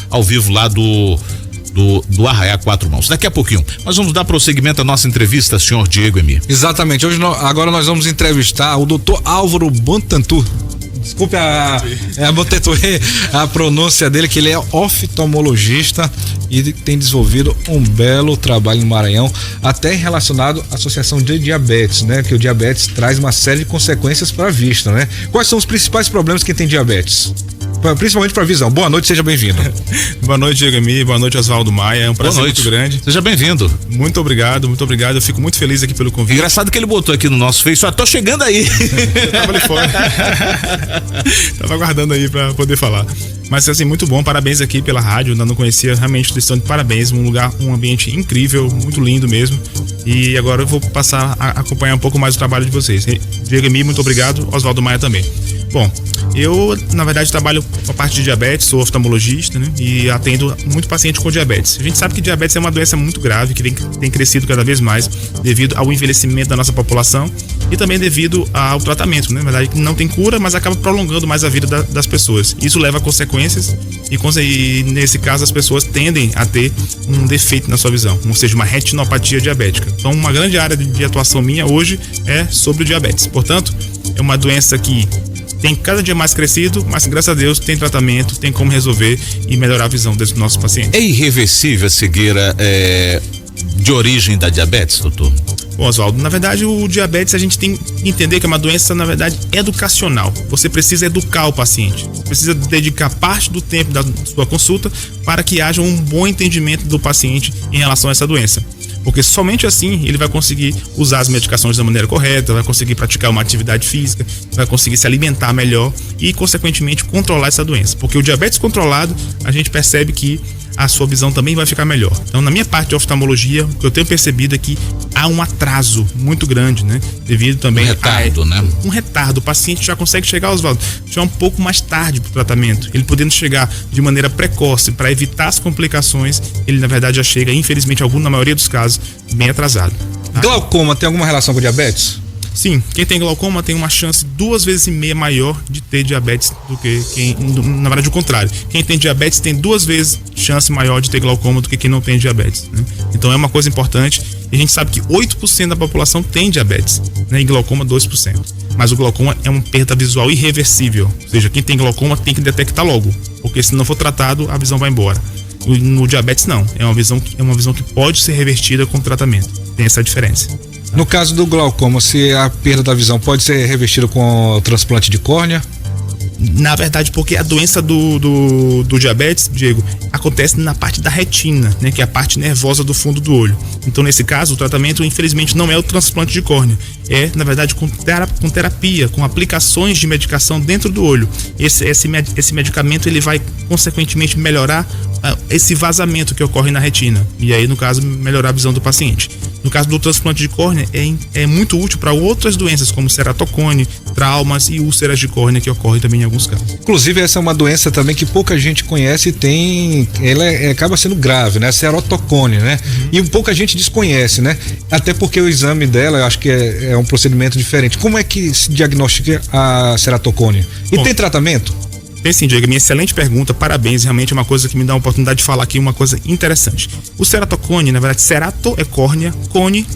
ao vivo lá do Arraiá Quatro Mãos. Daqui a pouquinho nós vamos dar prosseguimento à nossa entrevista, senhor Diego Emi. Exatamente, agora nós vamos entrevistar o Dr. Álvaro Bontantu. Desculpe a pronúncia dele, que ele é oftalmologista e tem desenvolvido um belo trabalho no Maranhão, até relacionado à associação de diabetes, né? Que o diabetes traz uma série de consequências para a vista, né? Quais são os principais problemas que tem diabetes? Principalmente para a visão. Boa noite, seja bem-vindo. Boa noite, Diego Emi. Boa noite, Oswaldo Maia. É um prazer muito grande. Seja bem-vindo. Muito obrigado. Eu fico muito feliz aqui pelo convite. Engraçado que ele botou aqui no nosso Face, tô chegando aí. Eu tava ali fora. Tava aguardando aí para poder falar. Mas assim, muito bom, parabéns aqui pela rádio, ainda não conhecia, realmente estão de parabéns, um ambiente incrível, muito lindo mesmo. E agora eu vou passar a acompanhar um pouco mais o trabalho de vocês. Diego Emi, muito obrigado, Oswaldo Maia também. Bom, eu na verdade trabalho com a parte de diabetes, sou oftalmologista, né? E atendo muito paciente com diabetes. A gente sabe que diabetes é uma doença muito grave, que tem crescido cada vez mais devido ao envelhecimento da nossa população e também devido ao tratamento, né? Na verdade não tem cura, mas acaba prolongando mais a vida das pessoas. Isso leva a consequências e nesse caso as pessoas tendem a ter um defeito na sua visão, ou seja, uma retinopatia diabética. Então uma grande área de atuação minha hoje é sobre o diabetes. Portanto, é uma doença que tem cada dia mais crescido, mas graças a Deus tem tratamento, tem como resolver e melhorar a visão dos nossos pacientes. É irreversível a cegueira de origem da diabetes, doutor? Bom, Oswaldo, na verdade o diabetes a gente tem que entender que é uma doença, na verdade, educacional. Você precisa educar o paciente. Você precisa dedicar parte do tempo da sua consulta para que haja um bom entendimento do paciente em relação a essa doença. Porque somente assim ele vai conseguir usar as medicações da maneira correta, vai conseguir praticar uma atividade física, vai conseguir se alimentar melhor e, consequentemente, controlar essa doença. Porque o diabetes controlado, a gente percebe que a sua visão também vai ficar melhor. Então, na minha parte de oftalmologia, o que eu tenho percebido é que há um atraso muito grande, né? Devido também um retardo. O paciente já consegue chegar, Oswaldo, já um pouco mais tarde para o tratamento. Ele podendo chegar de maneira precoce para evitar as complicações, ele na verdade já chega, infelizmente, na maioria dos casos, bem atrasado. Glaucoma tem alguma relação com diabetes? Sim, quem tem glaucoma tem uma chance 2,5 vezes maior de ter diabetes do que quem, na verdade, o contrário. Quem tem diabetes tem 2 vezes chance maior de ter glaucoma do que quem não tem diabetes, né? Então é uma coisa importante. E a gente sabe que 8% da população tem diabetes, né? E glaucoma 2%. Mas o glaucoma é uma perda visual irreversível. Ou seja, quem tem glaucoma tem que detectar logo, porque se não for tratado, a visão vai embora. No diabetes não, é uma visão que pode ser revertida com tratamento. Tem essa diferença. No caso do glaucoma, se a perda da visão pode ser revestida com transplante de córnea? Na verdade, porque a doença do diabetes, Diego, acontece na parte da retina, né, que é a parte nervosa do fundo do olho. Então, nesse caso, o tratamento, infelizmente, não é o transplante de córnea. É, na verdade, com terapia, com aplicações de medicação dentro do olho. Esse medicamento, ele vai, consequentemente, melhorar esse vazamento que ocorre na retina. E aí, no caso, melhorar a visão do paciente. No caso do transplante de córnea, é muito útil para outras doenças, como ceratocone, traumas e úlceras de córnea, que ocorrem também em alguns casos. Inclusive, essa é uma doença também que pouca gente conhece e tem. Ela acaba sendo grave, né? Ceratocone, né? E pouca gente desconhece, né? Até porque o exame dela, eu acho que é um procedimento diferente. Como é que se diagnostica a ceratocone? E tem tratamento? Bem, sim, Diego, minha excelente pergunta, parabéns, realmente é uma coisa que me dá a oportunidade de falar aqui uma coisa interessante. O ceratocone, na verdade, cerato é córnea, cone.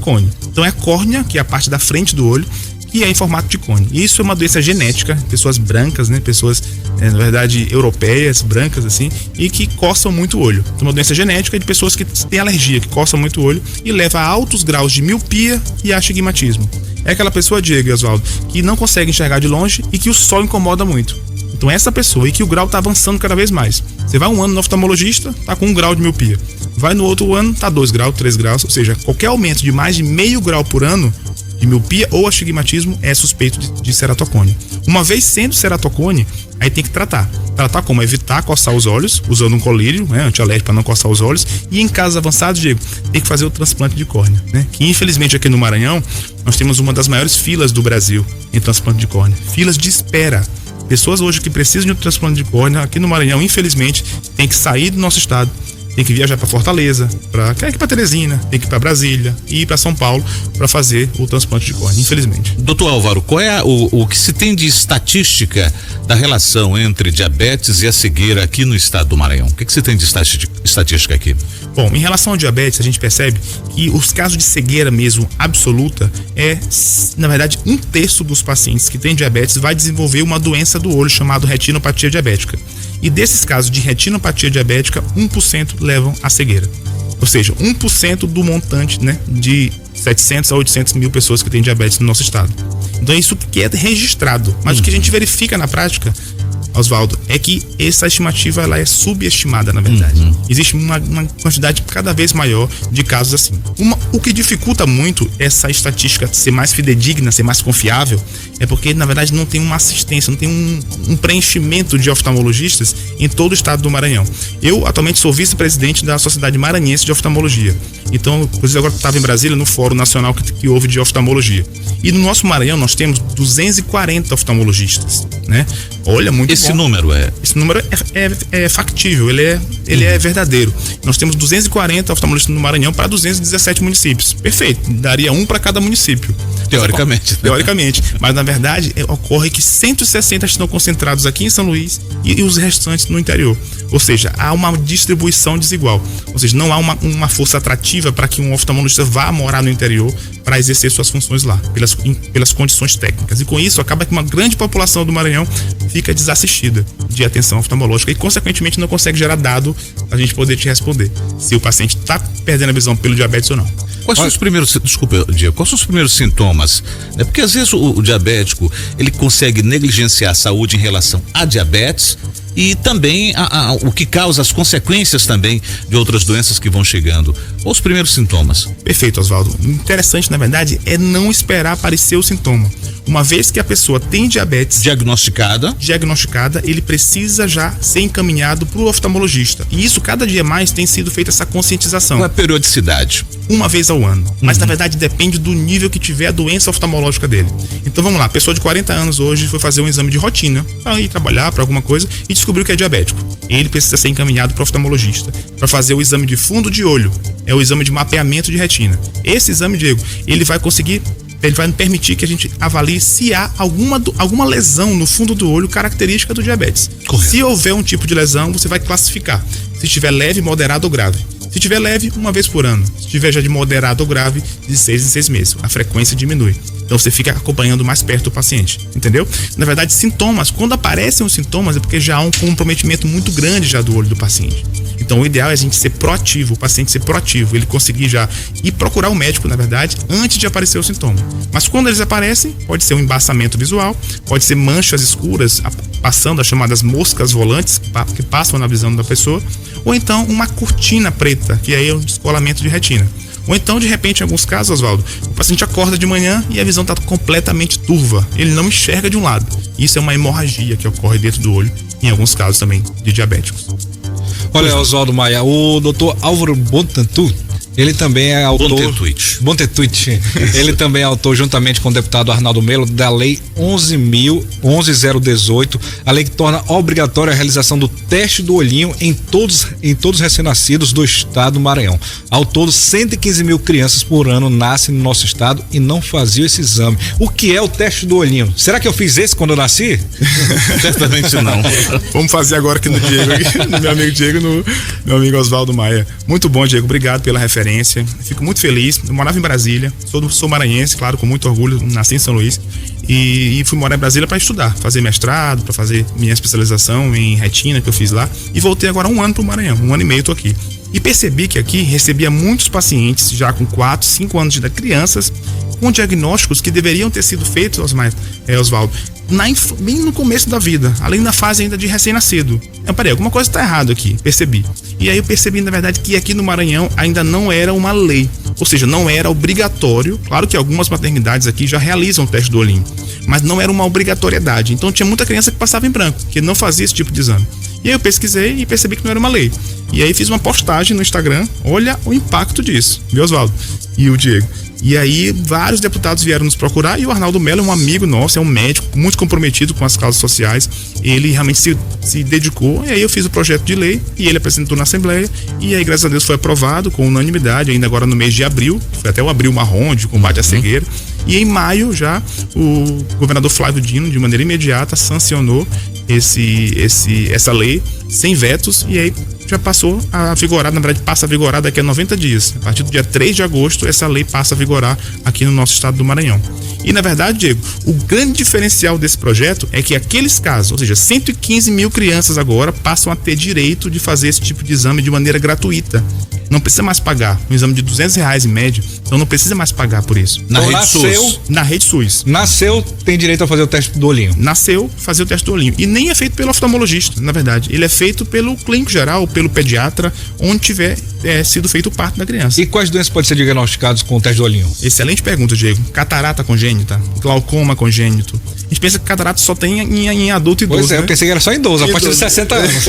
Então é a córnea, que é a parte da frente do olho, que é em formato de cone. E isso é uma doença genética, pessoas brancas, né, pessoas, na verdade, europeias, brancas, assim, e que coçam muito o olho. Então, uma doença genética de pessoas que têm alergia, que coçam muito o olho e leva a altos graus de miopia e astigmatismo. É aquela pessoa, Diego e Oswaldo, que não consegue enxergar de longe e que o sol incomoda muito. Então essa pessoa, e que o grau tá avançando cada vez mais. Você vai um ano no oftalmologista, tá com 1 grau de miopia. Vai no outro ano, tá 2 graus, 3 graus. Ou seja, qualquer aumento de mais de meio grau por ano de miopia ou astigmatismo é suspeito de ceratocone. Uma vez sendo ceratocone, aí tem que tratar. Tratar como? Evitar coçar os olhos, usando um colírio, né, antialérgico para não coçar os olhos. E em casos avançados, Diego, tem que fazer o transplante de córnea, né? Que infelizmente aqui no Maranhão, nós temos uma das maiores filas do Brasil em transplante de córnea. Filas de espera. Pessoas hoje que precisam de um transplante de córnea aqui no Maranhão, infelizmente, tem que sair do nosso estado, tem que viajar para Fortaleza, para Teresina, tem que ir para Brasília e ir para São Paulo para fazer o transplante de córnea, infelizmente. Doutor Álvaro, qual é o que se tem de estatística da relação entre diabetes e a cegueira aqui no estado do Maranhão? O que se tem de estatística aqui? Bom, em relação ao diabetes, a gente percebe que os casos de cegueira mesmo absoluta na verdade, 1/3 dos pacientes que têm diabetes vai desenvolver uma doença do olho chamada retinopatia diabética. E desses casos de retinopatia diabética, 1% levam à cegueira. Ou seja, 1% do montante, né, de 700 a 800 mil pessoas que têm diabetes no nosso estado. Então é isso que é registrado. Mas o que a gente verifica na prática, Oswaldo, é que essa estimativa ela é subestimada, na verdade. Existe uma quantidade cada vez maior de casos assim. O que dificulta muito essa estatística ser mais fidedigna, ser mais confiável, é porque, na verdade, não tem uma assistência, não tem um preenchimento de oftalmologistas em todo o estado do Maranhão. Eu, atualmente, sou vice-presidente da Sociedade Maranhense de Oftalmologia. Então, inclusive, agora estava em Brasília, no Fórum Nacional que houve de Oftalmologia. E no nosso Maranhão, nós temos 240 oftalmologistas, né? Olha, muito Esse número é factível, ele é verdadeiro. Nós temos 240 oftalmologistas no Maranhão para 217 municípios. Perfeito, daria um para cada município. Teoricamente. Teoricamente. Mas, na verdade, ocorre que 160 estão concentrados aqui em São Luís e os restantes no interior. Ou seja, há uma distribuição desigual. Ou seja, não há uma força atrativa para que um oftalmologista vá morar no interior para exercer suas funções lá, pelas condições técnicas. E com isso, acaba que uma grande população do Maranhão fica desassistida de atenção oftalmológica e, consequentemente, não consegue gerar dado a gente poder te responder se o paciente está perdendo a visão pelo diabetes ou não. Quais são os primeiros, desculpa, Diego, quais são os primeiros sintomas? Porque às vezes o diabético, ele consegue negligenciar a saúde em relação a diabetes e também o que causa as consequências também de outras doenças que vão chegando. Os primeiros sintomas. Perfeito, Oswaldo. O interessante, na verdade, é não esperar aparecer o sintoma. Uma vez que a pessoa tem diabetes diagnosticada, ele precisa já ser encaminhado para o oftalmologista. E isso, cada dia mais, tem sido feita essa conscientização. Qual é a periodicidade? Uma vez ao ano. Mas, na verdade, depende do nível que tiver a doença oftalmológica dele. Então, vamos lá. A pessoa de 40 anos hoje foi fazer um exame de rotina para ir trabalhar, para alguma coisa, e descobriu que é diabético. Ele precisa ser encaminhado para o oftalmologista para fazer o exame de fundo de olho. É o exame de mapeamento de retina. Esse exame, Diego, ele vai permitir que a gente avalie se há alguma lesão no fundo do olho característica do diabetes. Correto. Se houver um tipo de lesão, você vai classificar. Se estiver leve, moderado ou grave. Se tiver leve, uma vez por ano. Se tiver já de moderado ou grave, de 6 em 6 meses. A frequência diminui. Então você fica acompanhando mais perto o paciente, entendeu? Na verdade, sintomas, quando aparecem os sintomas, é porque já há um comprometimento muito grande já do olho do paciente. Então o ideal é a gente ser proativo, o paciente ser proativo, ele conseguir já ir procurar o médico, na verdade, antes de aparecer o sintoma. Mas quando eles aparecem, pode ser um embaçamento visual, pode ser manchas escuras passando, as chamadas moscas volantes, que passam na visão da pessoa, ou então uma cortina preta, que aí é um descolamento de retina. Ou então, de repente, em alguns casos, Oswaldo, o paciente acorda de manhã e a visão está completamente turva. Ele não enxerga de um lado. Isso é uma hemorragia que ocorre dentro do olho, em alguns casos também de diabéticos. Olha, Oswaldo Maia, o doutor Álvaro Bontantu, ele também é autor... Bontetuit. Ele também é autor, juntamente com o deputado Arnaldo Melo, da Lei 11.018, a lei que torna obrigatória a realização do teste do olhinho em todos os recém-nascidos do estado do Maranhão. Ao todo, 115 mil crianças por ano nascem no nosso estado e não faziam esse exame. O que é o teste do olhinho? Será que eu fiz esse quando eu nasci? Certamente não. Vamos fazer agora aqui no Diego, no meu amigo Diego, no meu amigo Oswaldo Maia. Muito bom, Diego. Obrigado pela referência. Fico muito feliz. Eu morava em Brasília, sou maranhense, claro, com muito orgulho, nasci em São Luís e fui morar em Brasília para estudar, fazer mestrado, para fazer minha especialização em retina que eu fiz lá, e voltei agora 1 ano para o Maranhão, 1 ano e meio tô aqui. E percebi que aqui recebia muitos pacientes já com 4, 5 anos de idade, crianças com diagnósticos que deveriam ter sido feitos, Oswaldo, bem no começo da vida, além da fase ainda de recém-nascido. Peraí, alguma coisa está errada aqui, percebi. E aí eu percebi, na verdade, que aqui no Maranhão ainda não era uma lei, ou seja, não era obrigatório. Claro que algumas maternidades aqui já realizam o teste do olhinho, mas não era uma obrigatoriedade. Então tinha muita criança que passava em branco, que não fazia esse tipo de exame. E aí eu pesquisei e percebi que não era uma lei. E aí fiz uma postagem no Instagram, olha o impacto disso, viu, Oswaldo? E o Diego. E aí vários deputados vieram nos procurar e o Arnaldo Melo é um amigo nosso, é um médico muito comprometido com as causas sociais. Ele realmente se dedicou, e aí eu fiz o projeto de lei e ele apresentou na Assembleia, e aí graças a Deus foi aprovado com unanimidade, ainda agora no mês de abril, foi até o abril marrom de combate à cegueira. E em maio já o governador Flávio Dino, de maneira imediata, sancionou essa lei sem vetos, e aí já passou a vigorar, na verdade passa a vigorar daqui a 90 dias. A partir do dia 3 de agosto, essa lei passa a vigorar aqui no nosso estado do Maranhão. E na verdade, Diego, o grande diferencial desse projeto é que aqueles casos, ou seja, 115 mil crianças agora passam a ter direito de fazer esse tipo de exame de maneira gratuita. Não precisa mais pagar. Um exame de R$200 em média, então não precisa mais pagar por isso. Na rede SUS. Na rede SUS. Nasceu, tem direito a fazer o teste do olhinho. Nasceu, fazer o teste do olhinho. E nem é feito pelo oftalmologista, na verdade. Ele é feito pelo clínico geral, pelo pediatra, onde tiver sido feito o parto da criança. E quais doenças podem ser diagnosticadas com o teste do olhinho? Excelente pergunta, Diego. Catarata congênita, glaucoma congênito. A gente pensa que catarata só tem em adulto e idoso. Pois é, né? Eu pensei que era só em idoso, a partir de 60 anos.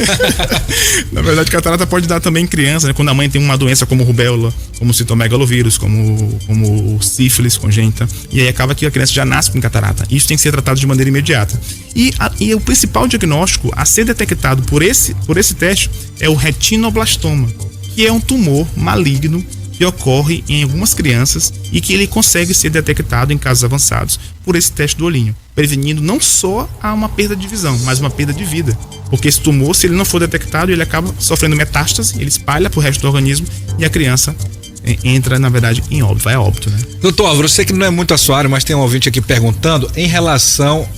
Na verdade, catarata pode dar também em criança, né? Quando a mãe tem uma doença como rubéola, como citomegalovírus, como sífilis congênita, e aí acaba que a criança já nasce com catarata. Isso tem que ser tratado de maneira imediata. E o principal diagnóstico a ser detectado por esse teste é o retinoblastoma, que é um tumor maligno que ocorre em algumas crianças e que ele consegue ser detectado em casos avançados por esse teste do olhinho, prevenindo não só uma perda de visão, mas uma perda de vida. Porque esse tumor, se ele não for detectado, ele acaba sofrendo metástase, ele espalha pro resto do organismo e a criança entra, na verdade, em óbito, vai a óbito, né? Doutor Álvaro, eu sei que não é muito a sua área, mas tem um ouvinte aqui perguntando em relação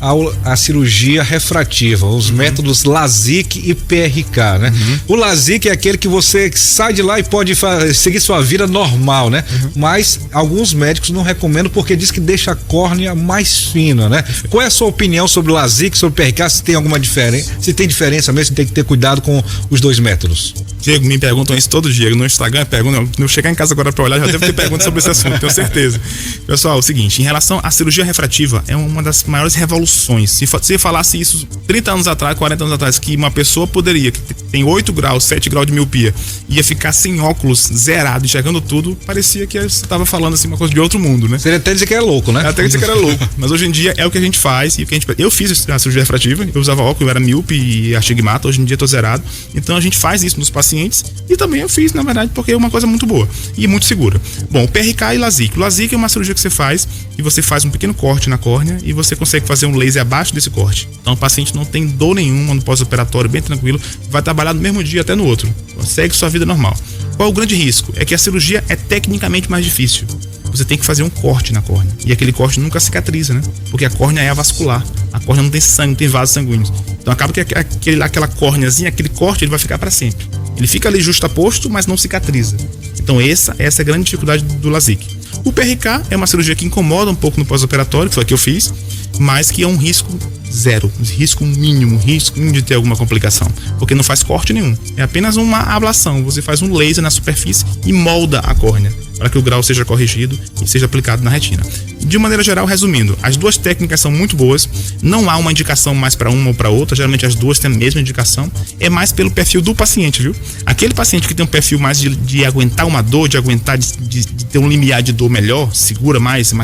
à cirurgia refrativa, os métodos LASIK e PRK, né? O LASIK é aquele que você sai de lá e pode seguir sua vida normal, né? Mas alguns médicos não recomendam porque diz que deixa a córnea mais fina, né? Qual é a sua opinião sobre o LASIK, sobre o PRK, se tem alguma diferença, se tem diferença mesmo, se tem que ter cuidado com os dois métodos? Diego, me perguntam isso todo dia, no Instagram perguntam, quando eu chegar em casa agora pra olhar, já deve ter perguntas sobre esse assunto, tenho certeza. Pessoal, é o seguinte, em relação à cirurgia refrativa, é uma das maiores revoluções. Se você falasse isso 30 anos atrás, 40 anos atrás, que uma pessoa poderia, que tem 8 graus, 7 graus de miopia, ia ficar sem óculos, zerado, enxergando tudo, parecia que você estava falando assim, uma coisa de outro mundo, né? Seria até dizer que é louco, né? Até dizer que era louco. Mas hoje em dia é o que a gente faz, e o que eu fiz a cirurgia refrativa, eu usava óculos, eu era míope e astigmata, hoje em dia eu tô zerado. Então a gente faz isso nos pacientes, e também eu fiz, na verdade, porque é uma coisa muito boa e muito segura. Bom, o PRK e LASIK. O LASIK é uma cirurgia que você faz e você faz um pequeno corte na córnea e você consegue fazer um laser abaixo desse corte. Então o paciente não tem dor nenhuma no pós-operatório, bem tranquilo, vai trabalhar no mesmo dia até no outro. Segue sua vida normal. Qual é o grande risco? É que a cirurgia é tecnicamente mais difícil. Você tem que fazer um corte na córnea. E aquele corte nunca cicatriza, né? Porque a córnea é avascular. A córnea não tem sangue, não tem vasos sanguíneos. Então acaba que aquela córneazinha, aquele corte, ele vai ficar para sempre. Ele fica ali justaposto, mas não cicatriza. Então essa é a grande dificuldade do LASIK. O PRK é uma cirurgia que incomoda um pouco no pós-operatório, que foi a que eu fiz, mas que é um risco zero, risco mínimo de ter alguma complicação, porque não faz corte nenhum, é apenas uma ablação, você faz um laser na superfície e molda a córnea para que o grau seja corrigido e seja aplicado na retina. De maneira geral, resumindo, as duas técnicas são muito boas, não há uma indicação mais para uma ou para outra, geralmente as duas têm a mesma indicação, é mais pelo perfil do paciente, viu? Aquele paciente que tem um perfil mais de aguentar uma dor, de aguentar, de ter um limiar de dor melhor, segura mais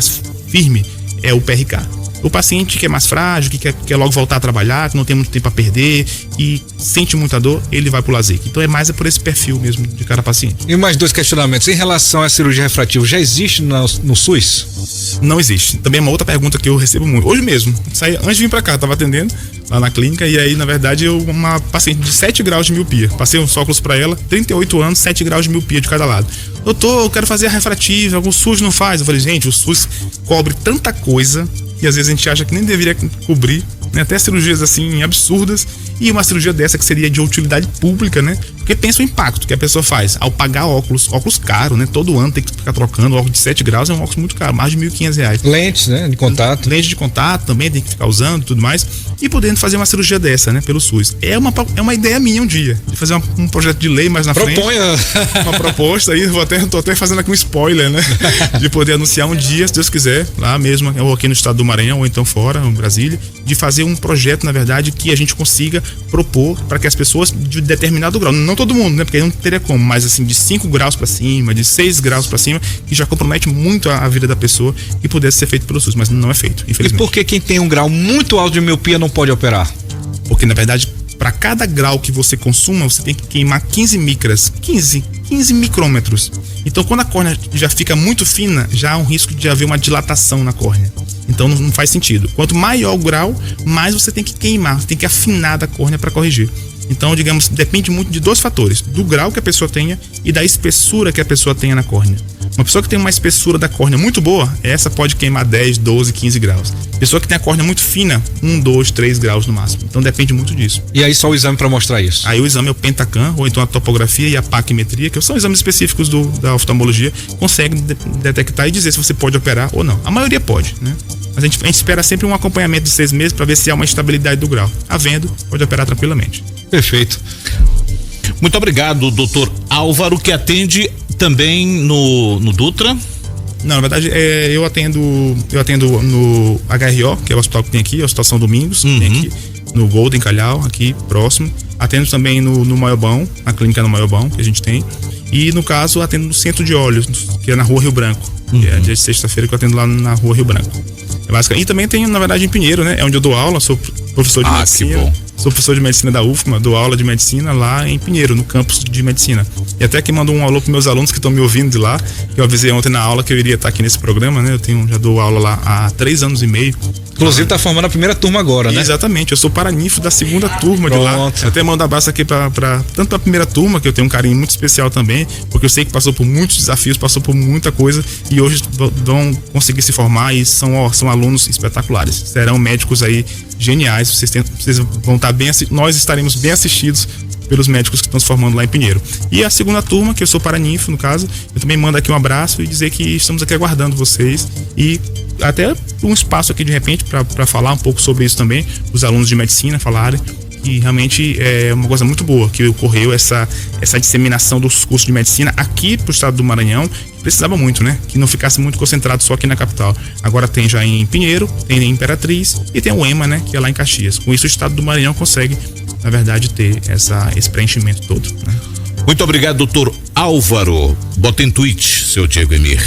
firme, é o PRK. O paciente que é mais frágil, que quer logo voltar a trabalhar, que não tem muito tempo a perder e sente muita dor, ele vai pro LASIK. Então é mais por esse perfil mesmo de cada paciente. E mais dois questionamentos. Em relação à cirurgia refrativa, já existe no SUS? Não existe. Também é uma outra pergunta que eu recebo muito. Hoje mesmo, antes de vir pra cá, tava atendendo lá na clínica e aí, na verdade, uma paciente de 7 graus de miopia. Passei uns óculos pra ela, 38 anos, 7 graus de miopia de cada lado. Doutor, eu quero fazer a refrativa, o SUS não faz. Eu falei, gente, o SUS cobre tanta coisa e às vezes a gente acha que nem deveria cobrir, né? Até cirurgias assim absurdas, e uma cirurgia dessa que seria de utilidade pública, né? Porque pensa o impacto que a pessoa faz ao pagar óculos caro, né? Todo ano tem que ficar trocando, óculos de 7 graus é um óculos muito caro, mais de R$1.500. Lentes, né? De contato. Lentes de contato também tem que ficar usando e tudo mais, e podendo fazer uma cirurgia dessa, né? Pelo SUS. É uma ideia minha um dia, de fazer um projeto de lei mais na frente. Uma proposta aí, tô até fazendo aqui um spoiler, né? De poder anunciar um dia, se Deus quiser, lá mesmo, ou aqui no estado do Maranhão, ou então fora, em Brasília, de fazer um projeto, na verdade, que a gente consiga propor para que as pessoas de determinado grau, não Não todo mundo, né? Porque aí não teria como, mas assim, de 5 graus para cima, de 6 graus para cima, que já compromete muito a vida da pessoa e pudesse ser feito pelo SUS, mas não é feito, infelizmente. E por que quem tem um grau muito alto de miopia não pode operar? Porque, na verdade, para cada grau que você consuma, você tem que queimar 15 micras, 15 micrômetros. Então, quando a córnea já fica muito fina, já há um risco de haver uma dilatação na córnea. Então, não faz sentido. Quanto maior o grau, mais você tem que queimar, você tem que afinar da córnea para corrigir. Então, digamos, depende muito de 2 fatores: do grau que a pessoa tenha e da espessura que a pessoa tenha na córnea. Uma pessoa que tem uma espessura da córnea muito boa, essa pode queimar 10, 12, 15 graus. Pessoa que tem a córnea muito fina, 1, 2, 3 graus no máximo. Então depende muito disso. E aí só o exame para mostrar isso? Aí o exame é o Pentacam, ou então a topografia e a paquimetria, que são exames específicos da oftalmologia, conseguem detectar e dizer se você pode operar ou não. A maioria pode, né? Mas a gente espera sempre um acompanhamento de 6 meses para ver se há uma estabilidade do grau. Havendo, pode operar tranquilamente. Perfeito. Muito obrigado, doutor Álvaro, que atende também no Dutra. Não, na verdade, eu atendo no HRO, que é o hospital que tem aqui, o Hospital São Domingos, que tem aqui, no Golden Calhau, aqui próximo. Atendo também no Maiobão, na clínica no Maiobão, que a gente tem. E, no caso, atendo no Centro de Olhos, que é na Rua Rio Branco. Que é dia de sexta-feira que eu atendo lá na Rua Rio Branco. E também tenho, na verdade, em Pinheiro, né? É onde eu dou aula, sou professor de medicina. Que bom. Sou professor de medicina da UFMA, dou aula de medicina lá em Pinheiro, no campus de medicina. E até que mando um alô para meus alunos que estão me ouvindo de lá. Eu avisei ontem na aula que eu iria estar aqui nesse programa, né? Já dou aula lá há 3 anos e meio. Inclusive tá formando a primeira turma agora, né? Exatamente, eu sou paraninfo da segunda turma de lá. Eu até mando abraço aqui tanto pra primeira turma, que eu tenho um carinho muito especial também, porque eu sei que passou por muitos desafios, passou por muita coisa e hoje vão conseguir se formar e são alunos espetaculares. Serão médicos aí geniais, vocês vão estar nós estaremos bem assistidos pelos médicos que estão se formando lá em Pinheiro. E a segunda turma, que eu sou paraninfo, no caso, eu também mando aqui um abraço e dizer que estamos aqui aguardando vocês e até um espaço aqui de repente para falar um pouco sobre isso também, os alunos de medicina falarem, que realmente é uma coisa muito boa que ocorreu essa disseminação dos cursos de medicina aqui pro estado do Maranhão, que precisava muito, né? Que não ficasse muito concentrado só aqui na capital. Agora tem já em Pinheiro, tem em Imperatriz e tem o EMA, né? Que é lá em Caxias. Com isso o estado do Maranhão consegue, na verdade, ter esse preenchimento todo, né? Muito obrigado, doutor Álvaro. Bota em tweet, seu Diego Emir.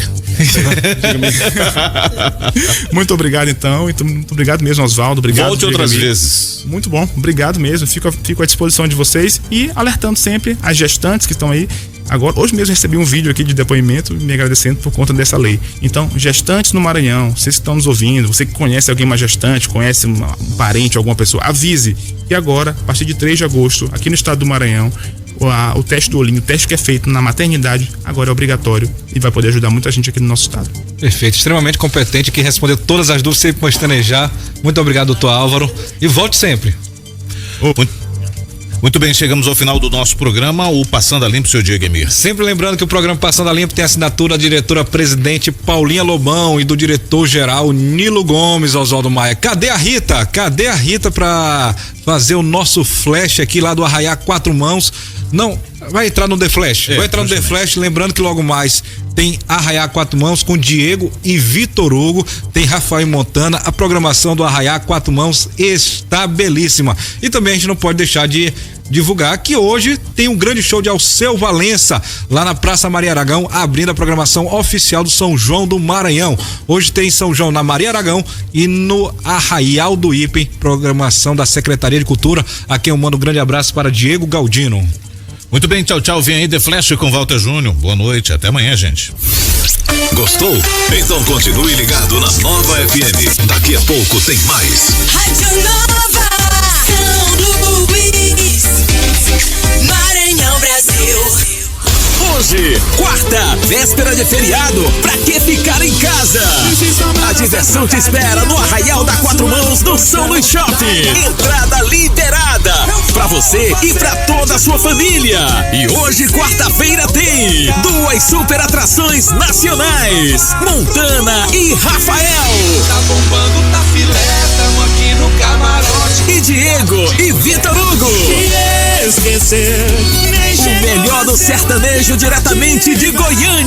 Muito obrigado, então. Muito obrigado mesmo, Oswaldo. Obrigado. Volte outras vezes. Muito bom, obrigado mesmo. Fico à disposição de vocês e alertando sempre as gestantes que estão aí. Agora, hoje mesmo recebi um vídeo aqui de depoimento me agradecendo por conta dessa lei. Então, gestantes no Maranhão, vocês que estão nos ouvindo, você que conhece alguém mais gestante, conhece um parente, alguma pessoa, avise que agora, a partir de 3 de agosto, aqui no estado do Maranhão, o teste do olhinho, o teste que é feito na maternidade, agora é obrigatório e vai poder ajudar muita gente aqui no nosso estado. Perfeito, extremamente competente, que respondeu todas as dúvidas, sempre pestanejar. Muito obrigado, doutor Álvaro, e volte sempre. Muito bem, chegamos ao final do nosso programa, o Passando a Limpo, seu Diego Emir. Sempre lembrando que o programa Passando a Limpo tem a assinatura da diretora-presidente Paulinha Lobão e do diretor-geral Nilo Gomes, Oswaldo Maia. Cadê a Rita? Cadê a Rita pra fazer o nosso flash aqui lá do Arraiá Quatro Mãos? Não, vai entrar no The Flash. Vai entrar no The Flash, lembrando que logo mais tem Arraiá Quatro Mãos com Diego e Vitor Hugo, tem Rafael Montana. A programação do Arraiá Quatro Mãos está belíssima. E também a gente não pode deixar de divulgar que hoje tem um grande show de Alceu Valença lá na Praça Maria Aragão, abrindo a programação oficial do São João do Maranhão. Hoje tem São João na Maria Aragão e no Arraial do Ipem, programação da Secretaria de Cultura. Aqui eu mando um grande abraço para Diego Galdino. Muito bem, tchau, tchau. Vem aí The Flash com Walter Júnior. Boa noite, até amanhã, gente. Gostou? Então continue ligado na Nova FM. Daqui a pouco tem mais. Rádio Nova, São Luís, Maranhão, Brasil. Hoje, quarta, véspera de feriado, pra que ficar em casa? A diversão te espera no Arraial da Quatro Mãos do São Luís Shopping. Entrada liberada pra você e pra toda a sua família. E hoje, quarta-feira, tem 2 super atrações nacionais, Montana e Rafael. Tá bombando, tá filé, tamo aqui no camarote. E Diego e Vitor Hugo. Esquecer, O melhor do sertanejo diretamente de Goiânia.